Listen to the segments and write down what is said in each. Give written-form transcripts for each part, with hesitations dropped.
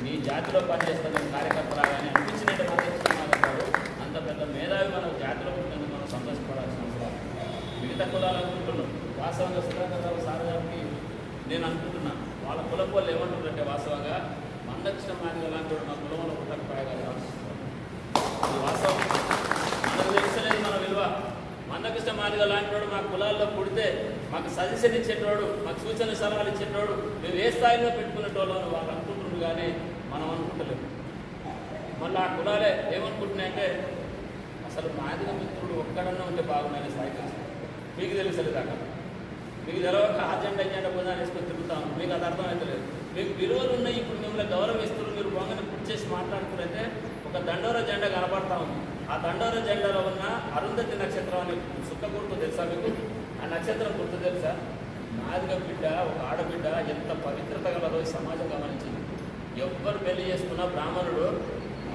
నీ జాతిలో పనిచేస్తున్న కార్యకర్తలాగానే అనిపించినట్టు మాట్లాడుతున్నారు. అంత పెద్ద మేధావి మనం జాతిలో పుట్టినందుకు మనం సంతోషపడాల్సిన అవసరం. మిగతా కులాలు అనుకుంటున్నాం. వాస్తవంగా సుధాకర్ రావు సార్ గారికి నేను అనుకుంటున్నా, వాళ్ళ కులం వాళ్ళు ఏమంటుందంటే వాస్తవంగా మందకృష్ణ మాదిగ లాంటి మా కులంలో పుట్టకపోయాగా వాస్తవం మనకు తెలిసలేదు మన విలువ. మందకృష్ణ మాదిగ లాంటి వాడు మా కులాల్లో పుడితే మాకు సజెషన్ ఇచ్చేటోడు, మాకు సూచన సలహాలు ఇచ్చేటోడు, మేము ఏ స్థాయిలో పెట్టుకునేటోళ్ళని వాళ్ళు అనుకుంటున్నారు. కానీ మనం అనుకుంటలేము. మళ్ళీ ఆ కులాలే ఏమనుకుంటున్నాయంటే అసలు మాదిగ మిత్రుడు ఒక్కడన్నా ఉంటే బాగున్నాయని స్థాయికి మీకు తెలుసలేదు అక్కడ. మీకు తెలవక అజెండా బుధాన్ని వేసుకొని తిరుగుతాం. మీకు అది అర్థమవుతలేదు. మీకు విలువలు ఉన్నాయి. ఇప్పుడు మిమ్మల్ని గౌరవిస్తున్నారు. మీరు బొంగని పూర్తి చేసి మాట్లాడుతున్నారంటే ఒక దండోర జెండా కనపడతా ఉంది. ఆ దండోర జెండాలో ఉన్న అరుంధతి నక్షత్రం అని సుక్క గుర్తు తెలుసా మీకు? ఆ నక్షత్రం గుర్తు తెలుసా? మాదిగ బిడ్డ, ఒక ఆడబిడ్డ ఎంత పవిత్రత గలదో సమాజం గమనించింది. ఎవ్వరు పెళ్లి చేసుకున్నా బ్రాహ్మణుడు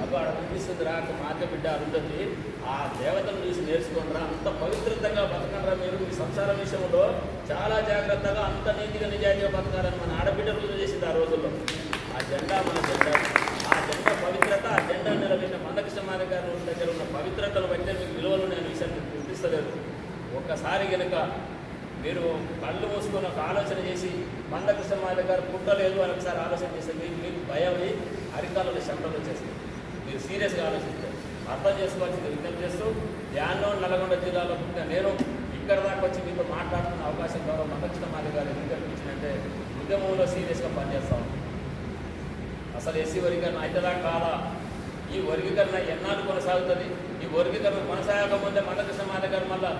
అవి ఆడ కనిపిస్తుంది రా, మాదిగ బిడ్డ అరుంధతి, ఆ దేవతను చూసి నేర్చుకుంటారా, అంత పవిత్రతంగా బతకండ్రా మీరు. మీ సంసార విషయంలో చాలా జాగ్రత్తగా అంత నీతిగా నిజాయితీగా బతకాలని మన ఆడబిడ్డ రుజువు చేసింది ఆ రోజుల్లో. ఆ జెండా మన జెండా, ఆ జెండా పవిత్రత, ఆ జెండా నిలబెట్టిన మందకృష్ణ మాదిగ గారి దగ్గర ఉన్న పవిత్రతను బట్టే మీకు విలువలు నేను విషయాన్ని గుర్తిస్తలేదు. ఒక్కసారి కనుక మీరు కళ్ళు మూసుకొని ఒక ఆలోచన చేసి మందకృష్ణ మాదిగ గారు పుట్టలేదు అని ఒకసారి ఆలోచన చేస్తే మీకు భయం అరికాలలో శంకలు వచ్చేస్తుంది. మీరు సీరియస్గా ఆలోచిస్తే అర్థం చేసుకోవాల్సింది విజ్ఞప్తి చేస్తూ, యాన్నో నల్గొండ జిల్లాలో పుట్టిన నేను ఇక్కడ దాకా వచ్చి మీతో మాట్లాడుతున్న అవకాశం ద్వారా మందకృష్ణ మాదిగ గారు ఎందుకు కల్పించినంటే ఉద్యమంలో సీరియస్గా పనిచేస్తాం. అసలు ఎస్సీ వర్గీకరణ అవుతుందా కాదా? ఈ వర్గీకరణ ఎన్నాళ్ళు కొనసాగుతుంది? ఈ వర్గీకరణ కొనసాగకముందే మందకృష్ణ మాదిగ గారు మళ్ళీ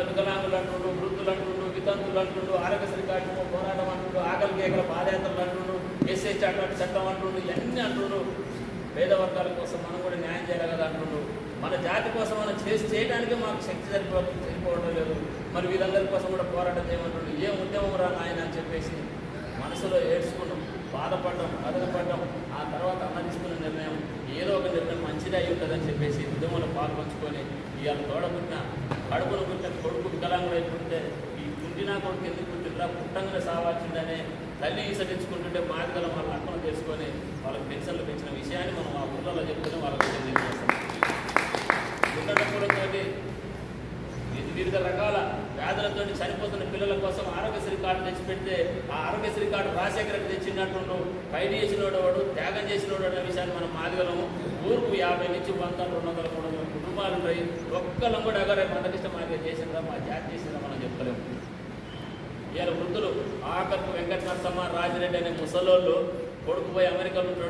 వికలాంగులు అంటుండు, వృద్ధులు అంటుండు, వితంతులు అంటుండు, ఆరోగ్యశ్రీ కార్డు పోరాటం అంటుండు, ఆకలి కేకల పాదయాత్రలు అంటుండు, ఎస్సీ చట్టం అంటుండు, ఇవన్నీ అంటుండ్రు. పేద వర్గాల కోసం మనం కూడా న్యాయం చేయాలి కదా అంటుండ్రు. మన జాతి కోసం మనం చేయడానికే మాకు శక్తి సరిపోవడం లేదు. మరి వీళ్ళందరి కోసం కూడా పోరాటం చేయమంటుండ్రు. ఏం ఉద్యమం రా నాయన అని చెప్పేసి మనసులో ఏడ్చుకున్నాం, బాధపడ్డాం, అదనపడ్డాం. ఆ తర్వాత అన్న తీసుకున్న నిర్ణయం ఏదో ఒక నిర్ణయం మంచిదే అయి ఉంటుందని చెప్పేసి ఉద్యమంలో పాల్పంచుకొని ఇవాళ తోడబుట్టిన కడుపును పుట్టిన కొడుకు వికలాంగుడు అయిపోతే ఈ పుట్టినా కొడుకు ఎందుకు పుట్టినరా, పుట్టంగానే సావాల్సిందనే తల్లి ఈసటించుకుంటుంటే మాదిగల వాళ్ళని అర్థం చేసుకొని వాళ్ళకి పెన్షన్లు పెంచిన విషయాన్ని మనం ఆ ఊళ్ళలో చెప్పుకుని వాళ్ళకి తెలియజేస్తాం. గుండెనొప్పులతో వివిధ రకాల వ్యాధులతో చనిపోతున్న పిల్లల కోసం ఆరోగ్యశ్రీ కార్డు తెచ్చిపెడితే ఆ ఆరోగ్యశ్రీ కార్డు రాజశేఖర రెడ్డి తెచ్చినట్టు ఫైట్ చేసినోడు త్యాగం చేసినోడు అనే విషయాన్ని మనం మాదిగలము. ఊరుకు 50 నుంచి 100, 200, 300 కుటుంబాలు ఉంటాయి. ఒక్కళ్ళం కూడా అగరే మందకృష్ణ మాదిగ చేసిందా, మా జాతి చేసిందా మనం చెప్తలేము. ఇవాళ వృద్ధులు ఆఖరికి వెంకట నరసమ్మ, రాజిరెడ్డి అనే ముసలోళ్ళు కొడుకు పోయి అమెరికాలో ఉంటాడు.